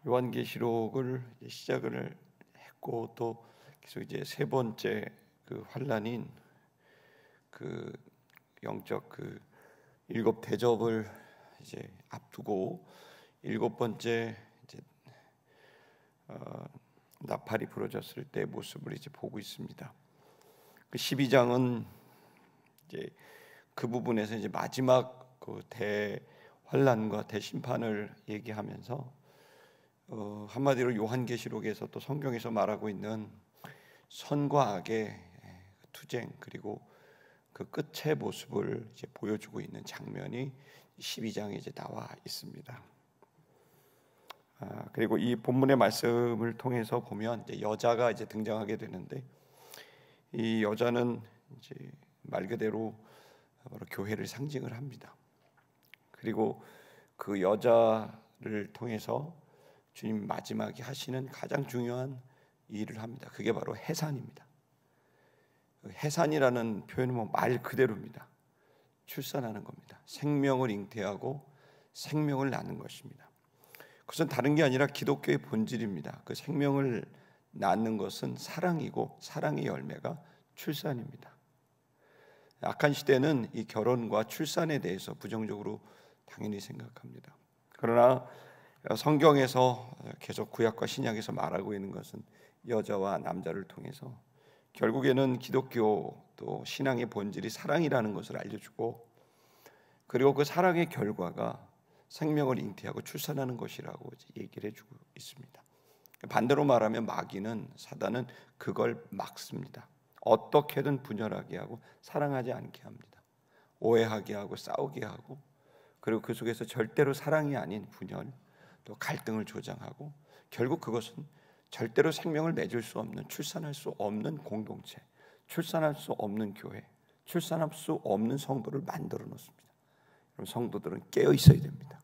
요한계시록을 시작을 했고 또 계속 이제 세 번째 그 환란인 그 영적 그 일곱 대접을 이제 앞두고 일곱 번째 이제 나팔이 부러졌을 때 모습을 이제 보고 있습니다. 그 12장은 이제 그 부분에서 이제 마지막 그 대환란과 대심판을 얘기하면서 한마디로 요한계시록에서 또 성경에서 말하고 있는 선과 악의 투쟁 그리고 그 끝의 모습을 이제 보여주고 있는 장면이 12장에 이제 나와 있습니다. 그리고 이 본문의 말씀을 통해서 보면 이제 여자가 이제 등장하게 되는데 이 여자는 이제 말 그대로 바로 교회를 상징을 합니다. 그리고 그 여자를 통해서 주님 마지막에 하시는 가장 중요한 일을 합니다. 그게 바로 해산입니다. 해산이라는 표현은 말 그대로입니다. 출산하는 겁니다. 생명을 잉태하고 생명을 낳는 것입니다. 그것은 다른 게 아니라 기독교의 본질입니다. 그 생명을 낳는 것은 사랑이고 사랑의 열매가 출산입니다. 악한 시대는 이 결혼과 출산에 대해서 부정적으로 당연히 생각합니다. 그러나 성경에서 계속 구약과 신약에서 말하고 있는 것은 여자와 남자를 통해서 결국에는 기독교 또 신앙의 본질이 사랑이라는 것을 알려주고 그리고 그 사랑의 결과가 생명을 잉태하고 출산하는 것이라고 얘기를 해주고 있습니다. 반대로 말하면 마귀는 사단은 그걸 막습니다. 어떻게든 분열하게 하고 사랑하지 않게 합니다. 오해하게 하고 싸우게 하고 그리고 그 속에서 절대로 사랑이 아닌 분열 또 갈등을 조장하고 결국 그것은 절대로 생명을 맺을 수 없는 출산할 수 없는 공동체, 출산할 수 없는 교회, 출산할 수 없는 성도를 만들어 놓습니다. 그럼 성도들은 깨어 있어야 됩니다.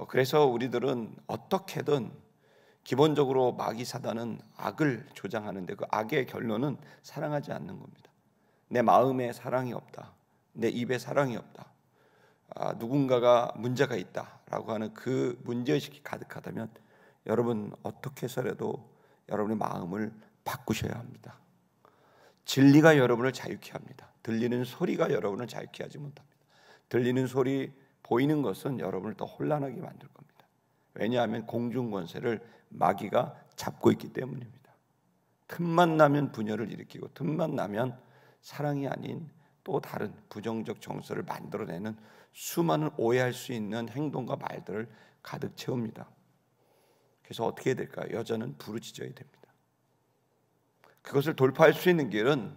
그래서 우리들은 어떻게든 기본적으로 마귀 사단은 악을 조장하는데 그 악의 결론은 사랑하지 않는 겁니다. 내 마음에 사랑이 없다, 내 입에 사랑이 없다. 누군가가 문제가 있다라고 하는 그 문제의식이 가득하다면 여러분 어떻게 해서라도 여러분의 마음을 바꾸셔야 합니다. 진리가 여러분을 자유케 합니다. 들리는 소리가 여러분을 자유케 하지 못합니다. 들리는 소리, 보이는 것은 여러분을 더 혼란하게 만들 겁니다. 왜냐하면 공중권세를 마귀가 잡고 있기 때문입니다. 틈만 나면 분열을 일으키고 틈만 나면 사랑이 아닌 또 다른 부정적 정서를 만들어내는 수많은 오해할 수 있는 행동과 말들을 가득 채웁니다. 그래서 어떻게 해야 될까요? 여자는 부르짖어야 됩니다. 그것을 돌파할 수 있는 길은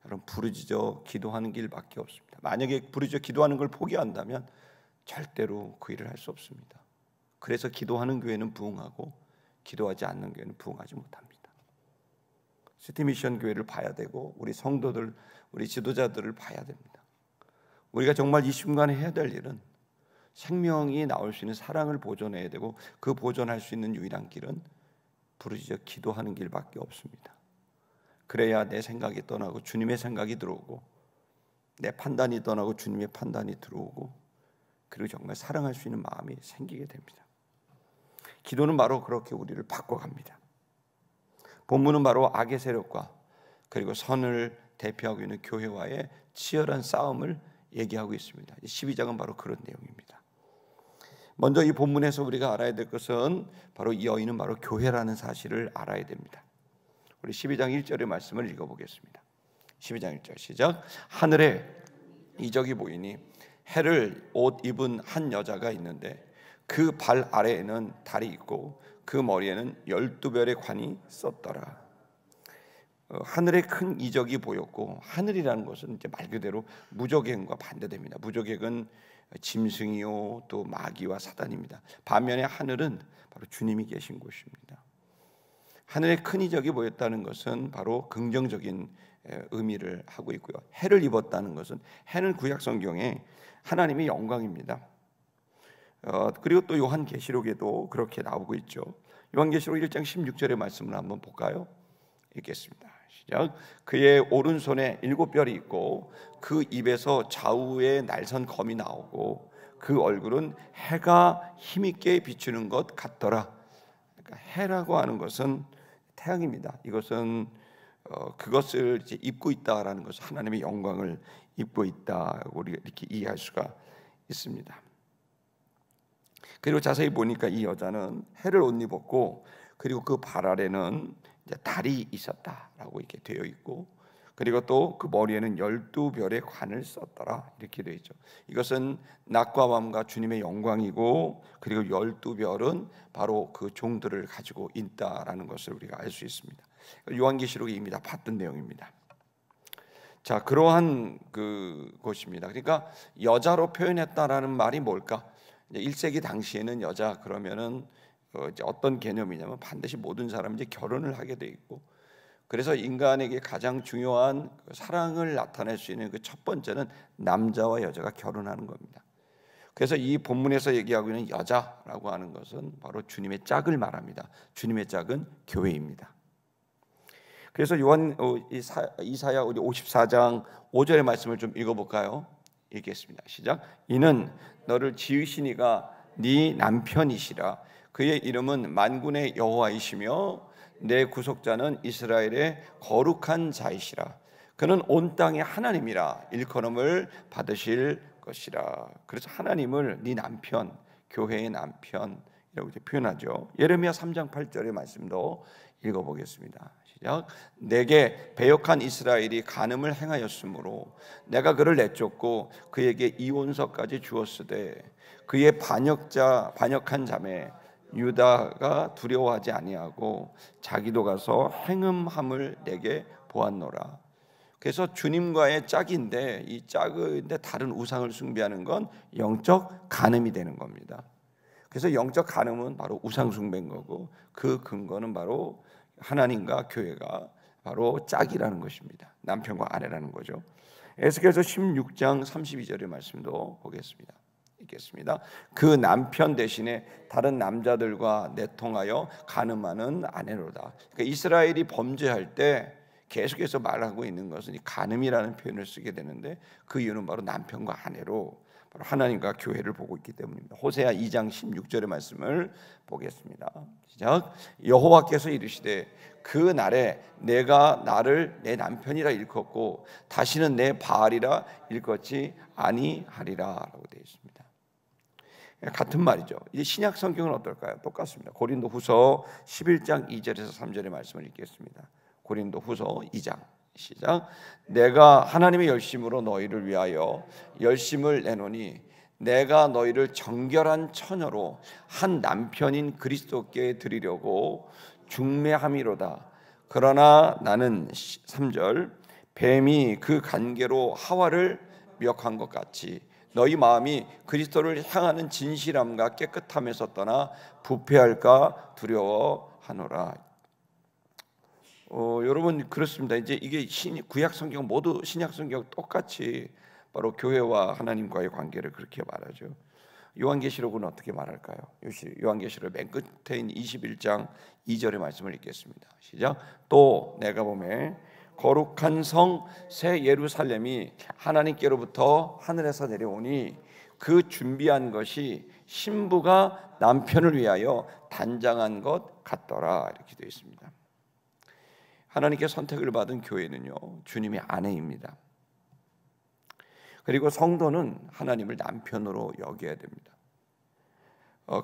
여러분 부르짖어 기도하는 길밖에 없습니다. 만약에 부르짖어 기도하는 걸 포기한다면 절대로 그 일을 할 수 없습니다. 그래서 기도하는 교회는 부흥하고 기도하지 않는 교회는 부흥하지 못합니다. 시티미션 교회를 봐야 되고 우리 성도들, 우리 지도자들을 봐야 됩니다. 우리가 정말 이 순간에 해야 될 일은 생명이 나올 수 있는 사랑을 보존해야 되고 그 보존할 수 있는 유일한 길은 부르짖어 기도하는 길밖에 없습니다. 그래야 내 생각이 떠나고 주님의 생각이 들어오고 내 판단이 떠나고 주님의 판단이 들어오고 그리고 정말 사랑할 수 있는 마음이 생기게 됩니다. 기도는 바로 그렇게 우리를 바꿔갑니다. 본문은 바로 악의 세력과 그리고 선을 대표하고 있는 교회와의 치열한 싸움을 얘기하고 있습니다. 12장은 바로 그런 내용입니다. 먼저 이 본문에서 우리가 알아야 될 것은 바로 이 여인은 바로 교회라는 사실을 알아야 됩니다. 우리 12장 1절의 말씀을 읽어보겠습니다. 12장 1절 시작. 하늘에 이적이 보이니 해를 옷 입은 한 여자가 있는데 그 발 아래에는 달이 있고 그 머리에는 12별의 관이 섰더라. 하늘에 큰 이적이 보였고 하늘이라는 것은 이제 말 그대로 무저객과 반대됩니다. 무저객은 짐승이요 또 마귀와 사단입니다. 반면에 하늘은 바로 주님이 계신 곳입니다. 하늘에 큰 이적이 보였다는 것은 바로 긍정적인 의미를 하고 있고요. 해를 입었다는 것은 해는 구약 성경에 하나님의 영광입니다. 그리고 또 요한계시록에도 그렇게 나오고 있죠. 요한계시록 1장 16절의 말씀을 한번 볼까요? 읽겠습니다. 시작. 그의 오른손에 7별이 있고 그 입에서 좌우에 날선 검이 나오고 그 얼굴은 해가 힘있게 비추는 것 같더라. 그러니까 해라고 하는 것은 태양입니다. 이것은 그것을 이제 입고 있다라는 것은 하나님의 영광을 입고 있다고 우리가 이렇게 이해할 수가 있습니다. 그리고 자세히 보니까 이 여자는 해를 옷 입었고, 그리고 그 발 아래는 이제 달이 있었다라고 이렇게 되어 있고, 그리고 또 그 머리에는 12별의 관을 썼더라 이렇게 되어 있죠. 이것은 낮과 밤과 주님의 영광이고, 그리고 12별은 바로 그 종들을 가지고 있다라는 것을 우리가 알 수 있습니다. 요한계시록에 이미 다 봤던 내용입니다. 자, 그러한 것입니다. 그러니까 여자로 표현했다라는 말이 뭘까? 1세기 당시에는 여자 그러면은 이제 어떤 개념이냐면 반드시 모든 사람이 이제 결혼을 하게 돼 있고, 그래서 인간에게 가장 중요한 사랑을 나타낼 수 있는 그 첫 번째는 남자와 여자가 결혼하는 겁니다. 그래서 이 본문에서 얘기하고 있는 여자라고 하는 것은 바로 주님의 짝을 말합니다. 주님의 짝은 교회입니다. 그래서 이사야 54장 5절의 말씀을 좀 읽어볼까요? 읽겠습니다. 시작. 이는 너를 지으시니가 네 남편이시라. 그의 이름은 만군의 여호와이시며 내 구속자는 이스라엘의 거룩한 자이시라. 그는 온 땅의 하나님이라. 일컬음을 받으실 것이라. 그래서 하나님을 네 남편, 교회의 남편이라고 표현하죠. 예레미야 3장 8절의 말씀도 읽어보겠습니다. 시작. 내게 배역한 이스라엘이 간음을 행하였으므로 내가 그를 내쫓고 그에게 이혼서까지 주었으되 그의 반역한 자매 유다가 두려워하지 아니하고 자기도 가서 행음함을 내게 보았노라. 그래서 주님과의 짝인데, 이 짝인데 다른 우상을 숭배하는 건 영적 간음이 되는 겁니다. 그래서 영적 간음은 바로 우상 숭배인 거고, 그 근거는 바로 하나님과 교회가 바로 짝이라는 것입니다. 남편과 아내라는 거죠. 에스겔서 16장 32절의 말씀도 보겠습니다. 읽겠습니다. 그 남편 대신에 다른 남자들과 내통하여 간음하는 아내로다. 그러니까 이스라엘이 범죄할 때 계속해서 말하고 있는 것은 이 간음이라는 표현을 쓰게 되는데, 그 이유는 바로 남편과 아내로 바로 하나님과 교회를 보고 있기 때문입니다. 호세아 2장 16절의 말씀을 보겠습니다. 시작. 여호와께서 이르시되 그 날에 내가 나를 내 남편이라 일컫고 다시는 내 바알이라 일컫지 아니하리라라고 되어 있습니다. 같은 말이죠. 이제 신약 성경은 어떨까요? 똑같습니다. 고린도후서 11장 2절에서 3절의 말씀을 읽겠습니다. 고린도후서 2장 시작. 내가 하나님의 열심으로 너희를 위하여 열심을 내노니 내가 너희를 정결한 처녀로 한 남편인 그리스도께 드리려고 중매함이로다. 그러나 나는 3절 뱀이 그 간계로 하와를 미혹한 것 같이 너희 마음이 그리스도를 향하는 진실함과 깨끗함에서 떠나 부패할까 두려워하노라. 여러분 그렇습니다. 이제 이게 구약 성경 모두 신약 성경 똑같이 바로 교회와 하나님과의 관계를 그렇게 말하죠. 요한계시록은 어떻게 말할까요? 요한계시록 맨 끝에 있는 21장 2절의 말씀을 읽겠습니다. 시작. 또 내가 보매 거룩한 성 새 예루살렘이 하나님께로부터 하늘에서 내려오니 그 준비한 것이 신부가 남편을 위하여 단장한 것 같더라. 이렇게 되어 있습니다. 하나님께 선택을 받은 교회는요, 주님의 아내입니다. 그리고 성도는 하나님을 남편으로 여겨야 됩니다.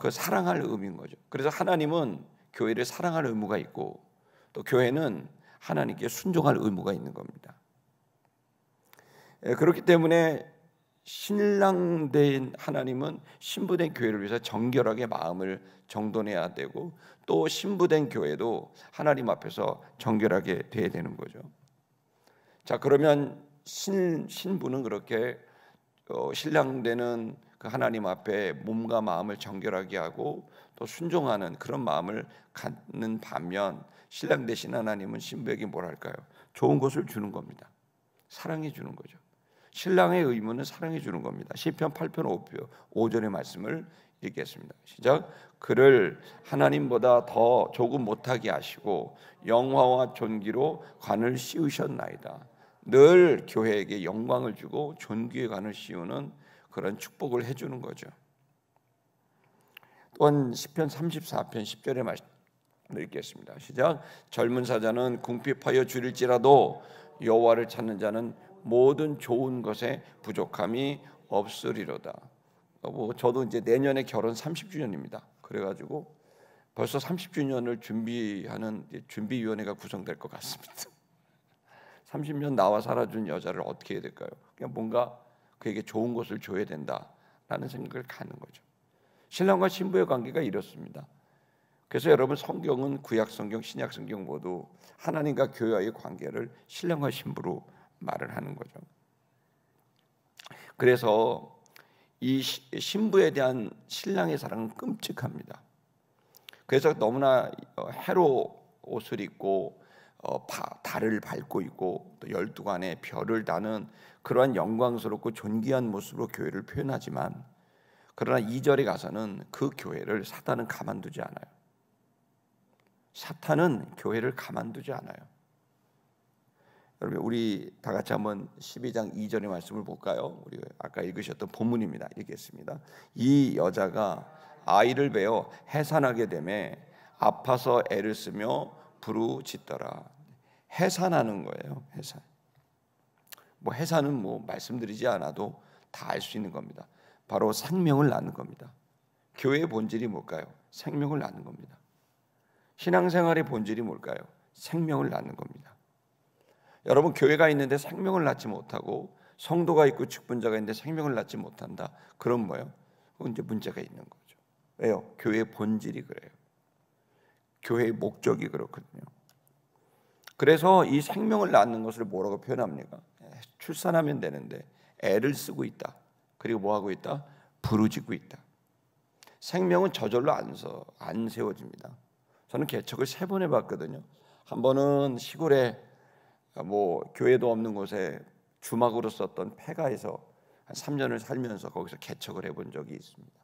그 사랑할 의무인 거죠. 그래서 하나님은 교회를 사랑할 의무가 있고, 또 교회는 하나님께 순종할 의무가 있는 겁니다. 그렇기 때문에 신랑된 하나님은 신부된 교회를 위해서 정결하게 마음을 정돈해야 되고, 또 신부된 교회도 하나님 앞에서 정결하게 돼야 되는 거죠. 자, 그러면 신부는 그렇게 신랑되는 그 하나님 앞에 몸과 마음을 정결하게 하고 또 순종하는 그런 마음을 갖는 반면, 신랑 되신 하나님은 신부에게 뭘 할까요? 좋은 것을 주는 겁니다. 사랑해 주는 거죠. 신랑의 의무는 사랑해 주는 겁니다. 시편 8편 5절의 말씀을 읽겠습니다. 시작. 그를 하나님보다 더 조금 못하게 하시고 영화와 존귀로 관을 씌우셨나이다. 늘 교회에게 영광을 주고 존귀의 관을 씌우는 그런 축복을 해주는 거죠. 또한 시편 34편 10절의 말씀 읽겠습니다. 시작. 젊은 사자는 궁핍하여 줄일지라도 여호와를 찾는 자는 모든 좋은 것에 부족함이 없으리로다. 저도 이제 내년에 결혼 30주년입니다. 그래가지고 벌써 30주년을 준비하는 준비위원회가 구성될 것 같습니다. 30년 나와 살아준 여자를 어떻게 해야 될까요? 그냥 뭔가 그에게 좋은 것을 줘야 된다라는 생각을 갖는 거죠. 신랑과 신부의 관계가 이렇습니다. 그래서 여러분 성경은 구약 성경, 신약 성경 모두 하나님과 교회와의 관계를 신랑과 신부로 말을 하는 거죠. 그래서 이 신부에 대한 신랑의 사랑은 끔찍합니다. 그래서 너무나 해로 옷을 입고 달을 밟고 있고 또 12관의 별을 다는 그러한 영광스럽고 존귀한 모습으로 교회를 표현하지만, 그러나 2절에 가서는 그 교회를 사탄은 가만두지 않아요. 사탄은 교회를 가만두지 않아요. 여러분, 우리 다 같이 한번 12장 2절의 말씀을 볼까요? 우리 아까 읽으셨던 본문입니다. 읽겠습니다. 이 여자가 아이를 베어 해산하게 되매 아파서 애를 쓰며 부르짖더라. 해산하는 거예요. 해산. 해산은 말씀드리지 않아도 다 알 수 있는 겁니다. 바로 생명을 낳는 겁니다. 교회의 본질이 뭘까요? 생명을 낳는 겁니다. 신앙생활의 본질이 뭘까요? 생명을 낳는 겁니다. 여러분, 교회가 있는데 생명을 낳지 못하고 성도가 있고 직분자가 있는데 생명을 낳지 못한다. 그럼 뭐예요? 그건 이제 문제가 있는 거죠. 왜요? 교회의 본질이 그래요. 교회의 목적이 그렇거든요. 그래서 이 생명을 낳는 것을 뭐라고 표현합니까? 출산하면 되는데 애를 쓰고 있다. 그리고 뭐 하고 있다? 부르짖고 있다. 생명은 저절로 안 세워집니다. 저는 개척을 3번 해봤거든요. 한 번은 시골에 교회도 없는 곳에 주막으로 썼던 폐가에서 한 3년을 살면서 거기서 개척을 해본 적이 있습니다.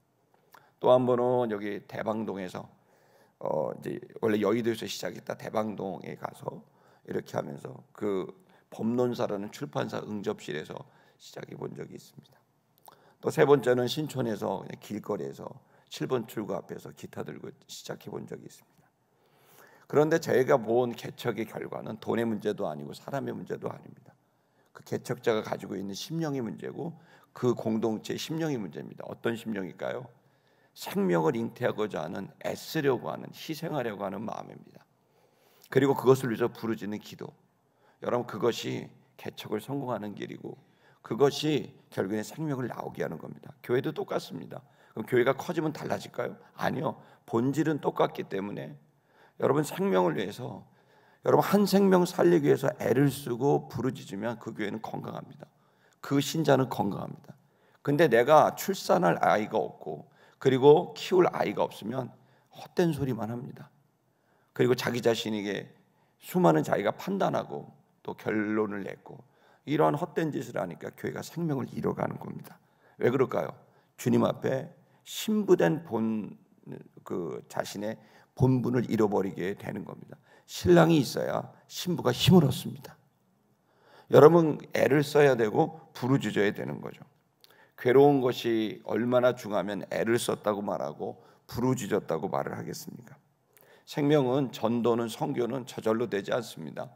또 한 번은 여기 대방동에서 이제 원래 여의도에서 시작했다 대방동에 가서 이렇게 하면서 그 법론사라는 출판사 응접실에서 시작해 본 적이 있습니다. 또 3번째는 신촌에서 그냥 길거리에서 7번 출구 앞에서 기타 들고 시작해 본 적이 있습니다. 그런데 저희가 본 개척의 결과는 돈의 문제도 아니고 사람의 문제도 아닙니다. 그 개척자가 가지고 있는 심령의 문제고 그 공동체의 심령의 문제입니다. 어떤 심령일까요? 생명을 잉태하고자 하는, 애쓰려고 하는, 희생하려고 하는 마음입니다. 그리고 그것을 위해서 부르짖는 기도. 여러분, 그것이 개척을 성공하는 길이고 그것이 결국에 생명을 나오게 하는 겁니다. 교회도 똑같습니다. 그럼 교회가 커지면 달라질까요? 아니요. 본질은 똑같기 때문에 여러분 생명을 위해서, 여러분 한 생명 살리기 위해서 애를 쓰고 부르짖으면 그 교회는 건강합니다. 그 신자는 건강합니다. 근데 내가 출산할 아이가 없고 그리고 키울 아이가 없으면 헛된 소리만 합니다. 그리고 자기 자신에게 수많은 자기가 판단하고 또 결론을 내고 이러한 헛된 짓을 하니까 교회가 생명을 잃어가는 겁니다. 왜 그럴까요? 주님 앞에 신부된 자신의 본분을 잃어버리게 되는 겁니다. 신랑이 있어야 신부가 힘을 얻습니다. 여러분, 애를 써야 되고 부르짖어야 되는 거죠. 괴로운 것이 얼마나 중하면 애를 썼다고 말하고 부르짖었다고 말을 하겠습니까? 생명은, 전도는, 선교는 저절로 되지 않습니다.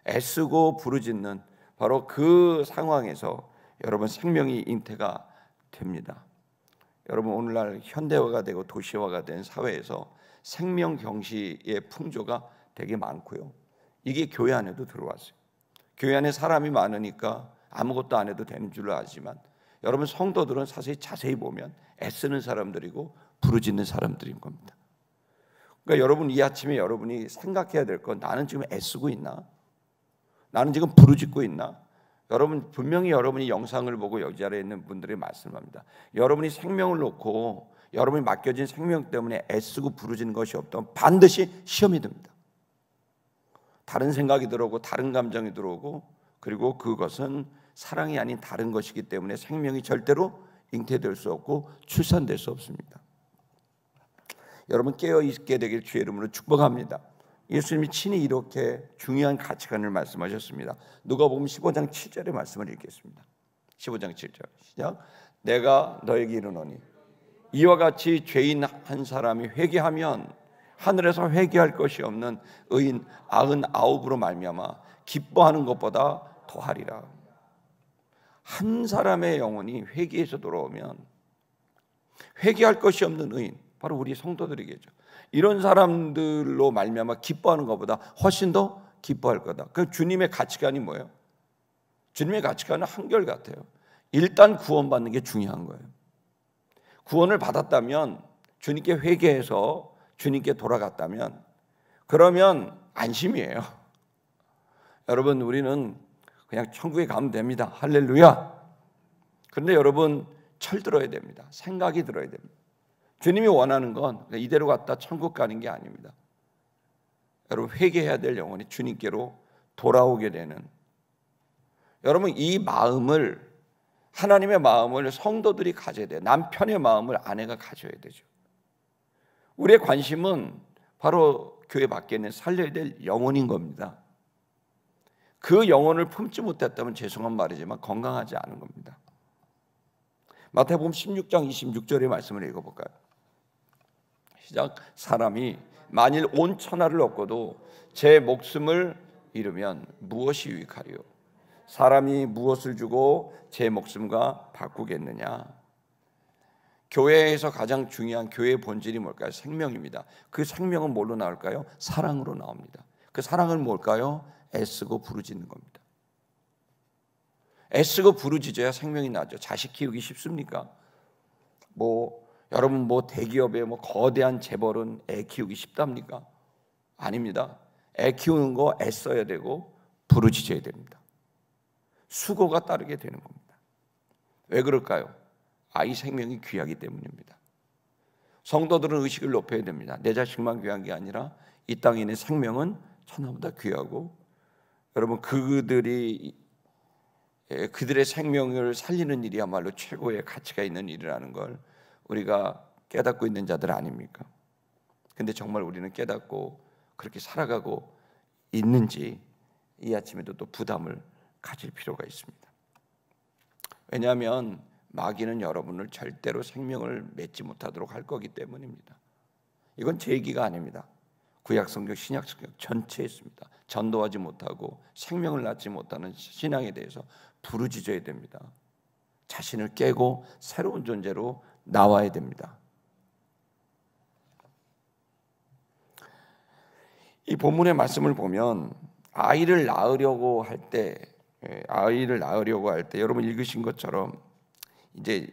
애쓰고 부르짖는 바로 그 상황에서 여러분 생명이 잉태가 됩니다. 여러분, 오늘날 현대화가 되고 도시화가 된 사회에서 생명 경시의 풍조가 되게 많고요. 이게 교회 안에도 들어왔어요. 교회 안에 사람이 많으니까 아무것도 안 해도 되는 줄 알지만 여러분, 성도들은 사실 자세히 보면 애쓰는 사람들이고 부르짖는 사람들인 겁니다. 그러니까 여러분, 이 아침에 여러분이 생각해야 될 건, 나는 지금 애쓰고 있나? 나는 지금 부르짖고 있나? 여러분, 분명히 여러분이 영상을 보고 여기 자리에 있는 분들이 말씀합니다. 여러분이 생명을 놓고 여러분이 맡겨진 생명 때문에 애쓰고 부르짖는 것이 없다면 반드시 시험이 듭니다. 다른 생각이 들어오고 다른 감정이 들어오고, 그리고 그것은 사랑이 아닌 다른 것이기 때문에 생명이 절대로 잉태될 수 없고 출산될 수 없습니다. 여러분, 깨어 있게 되길 주의 이름으로 축복합니다. 예수님이 친히 이렇게 중요한 가치관을 말씀하셨습니다. 누가복음 15장 7절의 말씀을 읽겠습니다. 15장 7절 시작. 내가 너에게 이르노니 이와 같이 죄인 한 사람이 회개하면 하늘에서 회개할 것이 없는 의인 99으로 말미암아 기뻐하는 것보다 더하리라. 한 사람의 영혼이 회개에서 돌아오면 회개할 것이 없는 의인, 바로 우리 성도들이겠죠. 이런 사람들로 말미암아 기뻐하는 것보다 훨씬 더 기뻐할 거다. 그 주님의 가치관이 뭐예요? 주님의 가치관은 한결같아요. 일단 구원받는 게 중요한 거예요. 구원을 받았다면, 주님께 회개해서 주님께 돌아갔다면, 그러면 안심이에요. 여러분, 우리는 그냥 천국에 가면 됩니다. 할렐루야. 그런데 여러분, 철들어야 됩니다. 생각이 들어야 됩니다. 주님이 원하는 건 이대로 갔다 천국 가는 게 아닙니다. 여러분, 회개해야 될 영혼이 주님께로 돌아오게 되는, 여러분, 이 마음을, 하나님의 마음을 성도들이 가져야 돼요. 남편의 마음을 아내가 가져야 되죠. 우리의 관심은 바로 교회 밖에 있는 살려야 될 영혼인 겁니다. 그 영혼을 품지 못했다면 죄송한 말이지만 건강하지 않은 겁니다. 마태복음 16장 26절의 말씀을 읽어볼까요? 시작. 사람이 만일 온 천하를 얻고도 제 목숨을 잃으면 무엇이 유익하리요? 사람이 무엇을 주고 제 목숨과 바꾸겠느냐? 교회에서 가장 중요한 교회의 본질이 뭘까요? 생명입니다. 그 생명은 뭘로 나올까요? 사랑으로 나옵니다. 그 사랑은 뭘까요? 애쓰고 부르짖는 겁니다. 애쓰고 부르짖어야 생명이 나죠. 자식 키우기 쉽습니까? 여러분 대기업의 거대한 재벌은 애 키우기 쉽답니까? 아닙니다. 애 키우는 거 애써야 되고 부르짖어야 됩니다. 수고가 따르게 되는 겁니다. 왜 그럴까요? 아이 생명이 귀하기 때문입니다. 성도들은 의식을 높여야 됩니다. 내 자식만 귀한 게 아니라 이 땅에 있는 생명은 천하보다 귀하고, 여러분, 그들의 생명을 살리는 일이야말로 최고의 가치가 있는 일이라는 걸 우리가 깨닫고 있는 자들 아닙니까? 근데 정말 우리는 깨닫고 그렇게 살아가고 있는지 이 아침에도 또 부담을 가질 필요가 있습니다. 왜냐하면 마귀는 여러분을 절대로 생명을 맺지 못하도록 할 거기 때문입니다. 이건 제 얘기가 아닙니다. 구약성경, 신약성경 전체에 있습니다. 전도하지 못하고 생명을 낳지 못하는 신앙에 대해서 부르짖어야 됩니다. 자신을 깨고 새로운 존재로 나와야 됩니다. 이 본문의 말씀을 보면 아이를 낳으려고 할 때 여러분 읽으신 것처럼 이제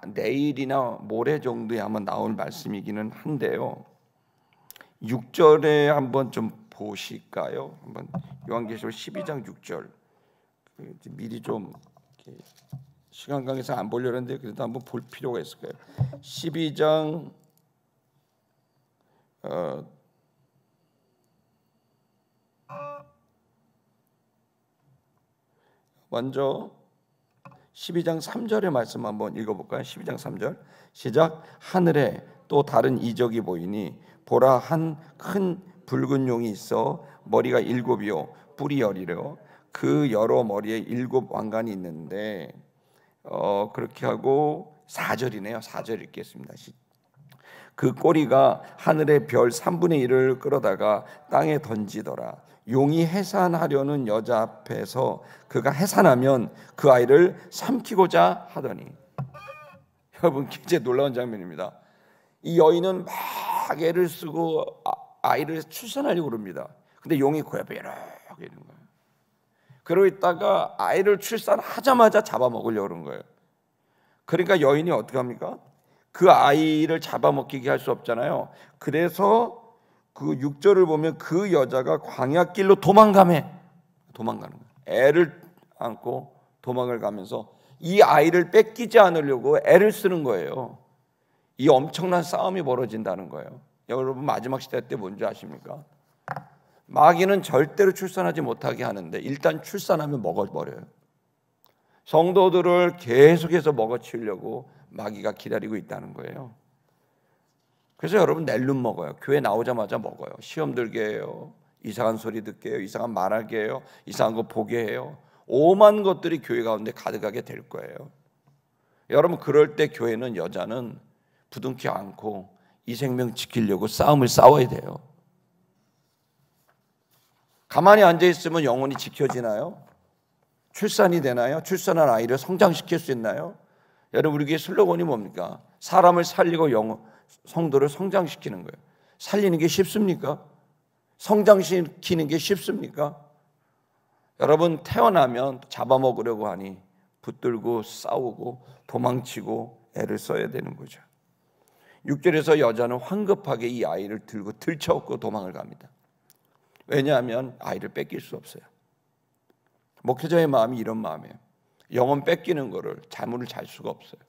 내일이나 모레 정도에 아마 나올 말씀이기는 한데요. 6절에 한번 좀 보실까요? 한번 요한계시록 12장 6절. 미리 좀 시간 관계상 안 보려고 했는데 그래도 한번 볼 필요가 있을 거예요. 12장 먼저 12장 3절의 말씀 한번 읽어볼까요? 12장 3절 시작. 하늘에 또 다른 이적이 보이니 보라, 한 큰 붉은 용이 있어 머리가 7이요 뿔이 10이요 그 여러 머리에 7 왕관이 있는데, 그렇게 하고 4절이네요. 4절 읽겠습니다. 그 꼬리가 하늘의 별 3분의 1을 끌어다가 땅에 던지더라. 용이 해산하려는 여자 앞에서 그가 해산하면 그 아이를 삼키고자 하더니, 여러분 굉장히 놀라운 장면입니다. 이 여인은 막 애를 쓰고 아이를 출산하려고 그럽니다. 근데 용이 그 옆에 이렇게 있는 거예요. 그러고 있다가 아이를 출산하자마자 잡아먹으려고 그런 거예요. 그러니까 여인이 어떻게 합니까? 그 아이를 잡아먹히게 할 수 없잖아요. 그래서 그 6절을 보면 그 여자가 광야길로 도망가는 거예요. 애를 안고 도망을 가면서 이 아이를 뺏기지 않으려고 애를 쓰는 거예요. 이 엄청난 싸움이 벌어진다는 거예요. 여러분 마지막 시대 때 뭔지 아십니까? 마귀는 절대로 출산하지 못하게 하는데 일단 출산하면 먹어버려요. 성도들을 계속해서 먹어치우려고 마귀가 기다리고 있다는 거예요. 그래서 여러분 낼름 먹어요. 교회 나오자마자 먹어요. 시험 들게 해요. 이상한 소리 듣게 해요. 이상한 말하게 해요. 이상한 거 보게 해요. 오만 것들이 교회 가운데 가득하게 될 거예요. 여러분, 그럴 때 교회는, 여자는 부둥켜 안고 이 생명 지키려고 싸움을 싸워야 돼요. 가만히 앉아있으면 영혼이 지켜지나요? 출산이 되나요? 출산한 아이를 성장시킬 수 있나요? 여러분, 우리 교회 슬로건이 뭡니까? 사람을 살리고 성도를 성장시키는 거예요. 살리는 게 쉽습니까? 성장시키는 게 쉽습니까? 여러분, 태어나면 잡아먹으려고 하니 붙들고 싸우고 도망치고 애를 써야 되는 거죠. 6절에서 여자는 황급하게 이 아이를 들고 들쳐업고 도망을 갑니다. 왜냐하면 아이를 뺏길 수 없어요. 목회자의 마음이 이런 마음이에요. 영혼 뺏기는 거를 잠을 잘 수가 없어요.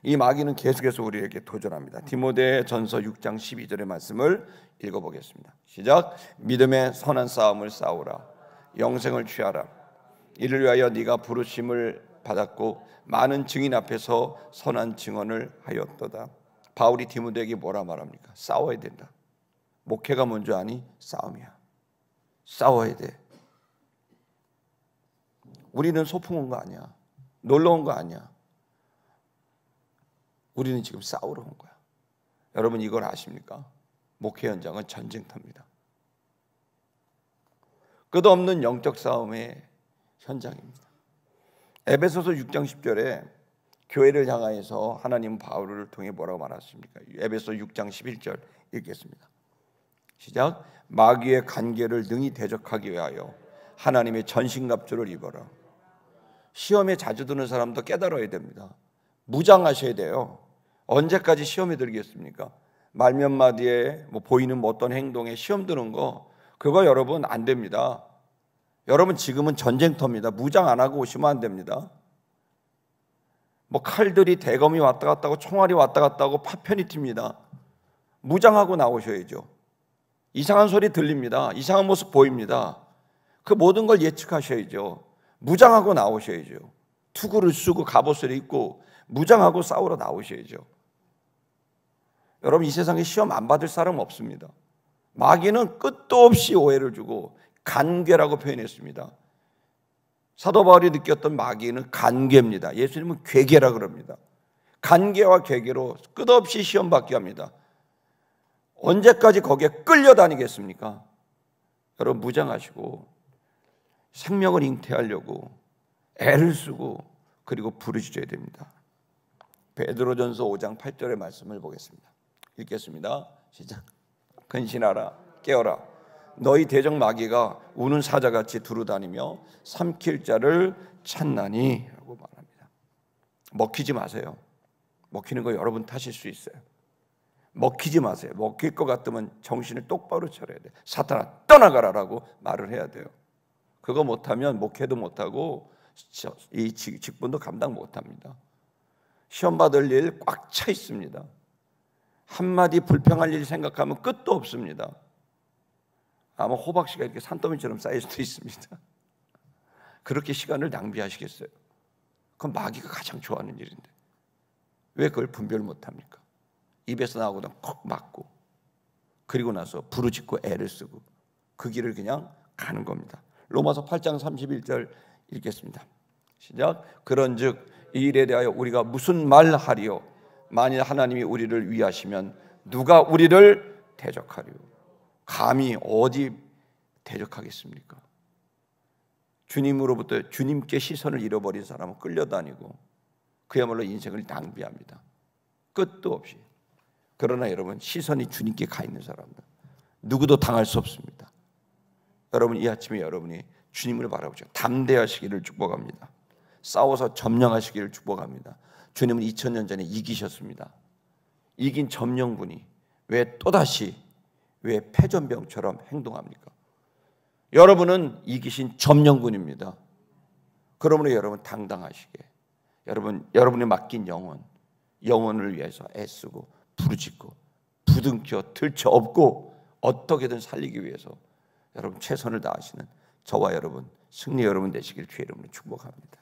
이 마귀는 계속해서 우리에게 도전합니다. 디모데전서 6장 12절의 말씀을 읽어보겠습니다. 시작. 믿음의 선한 싸움을 싸우라. 영생을 취하라. 이를 위하여 네가 부르심을 받았고 많은 증인 앞에서 선한 증언을 하였도다. 바울이 디모데에게 뭐라 말합니까? 싸워야 된다. 목회가 먼저 아니? 싸움이야. 싸워야 돼. 우리는 소풍 온 거 아니야. 놀러 온 거 아니야. 우리는 지금 싸우러 온 거야. 여러분, 이걸 아십니까? 목회 현장은 전쟁터입니다. 끝없는 영적 싸움의 현장입니다. 에베소서 6장 10절에 교회를 향하여서 하나님 바울을 통해 뭐라고 말했습니까? 에베소 6장 11절 읽겠습니다. 시작. 마귀의 간계를 능히 대적하기 위하여 하나님의 전신갑주를 입어라. 시험에 자주 드는 사람도 깨달아야 됩니다. 무장하셔야 돼요. 언제까지 시험에 들겠습니까? 말 몇 마디에 보이는 어떤 행동에 시험 드는 거, 그거 여러분 안 됩니다. 여러분, 지금은 전쟁터입니다. 무장 안 하고 오시면 안 됩니다. 칼들이 대검이 왔다 갔다 하고 총알이 왔다 갔다 하고 파편이 튑니다. 무장하고 나오셔야죠. 이상한 소리 들립니다. 이상한 모습 보입니다. 그 모든 걸 예측하셔야죠. 무장하고 나오셔야죠. 투구를 쓰고 갑옷을 입고 무장하고 싸우러 나오셔야죠. 여러분, 이 세상에 시험 안 받을 사람 없습니다. 마귀는 끝도 없이 오해를 주고 간계라고 표현했습니다. 사도 바울이 느꼈던 마귀는 간계입니다. 예수님은 괴계라 그럽니다. 간계와 괴계로 끝없이 시험 받게 합니다. 언제까지 거기에 끌려다니겠습니까? 여러분, 무장하시고 생명을 잉태하려고 애를 쓰고 그리고 부르짖어야 됩니다. 베드로전서 5장 8절의 말씀을 보겠습니다. 읽겠습니다. 시작. 근신하라, 깨어라. 너희 대적 마귀가 우는 사자같이 두루다니며 삼킬 자를 찾나니 라고 말합니다. 먹히지 마세요. 먹히는 거 여러분 탓일 수 있어요. 먹히지 마세요. 먹힐 것 같으면 정신을 똑바로 차려야 돼요. 사탄아, 떠나가라라고 말을 해야 돼요. 그거 못하면 목회도 못하고 이 직분도 감당 못합니다. 시험 받을 일 꽉 차 있습니다. 한마디 불평할 일 생각하면 끝도 없습니다. 아마 호박씨가 이렇게 산더미처럼 쌓일 수도 있습니다. 그렇게 시간을 낭비하시겠어요? 그건 마귀가 가장 좋아하는 일인데 왜 그걸 분별 못합니까? 입에서 나오거든 콕 맞고 그리고 나서 부르짖고 애를 쓰고 그 길을 그냥 가는 겁니다. 로마서 8장 31절 읽겠습니다. 시작. 그런즉 이 일에 대하여 우리가 무슨 말하리요? 만일 하나님이 우리를 위하시면 누가 우리를 대적하리요? 감히 어디 대적하겠습니까? 주님으로부터 주님께 시선을 잃어버린 사람은 끌려다니고 그야말로 인생을 낭비합니다. 끝도 없이. 그러나 여러분, 시선이 주님께 가 있는 사람들 누구도 당할 수 없습니다. 여러분, 이 아침에 여러분이 주님을 바라보죠. 담대하시기를 축복합니다. 싸워서 점령하시기를 축복합니다. 주님은 2000년 전에 이기셨습니다. 이긴 점령군이 왜 또다시 왜 패전병처럼 행동합니까? 여러분은 이기신 점령군입니다. 그러므로 여러분 당당하시게, 여러분이 맡긴 영혼을 위해서 애쓰고 부르짖고 부둥켜 들쳐업고 어떻게든 살리기 위해서 여러분 최선을 다하시는 저와 여러분, 승리 여러분 되시길 주의 이름으로 축복합니다.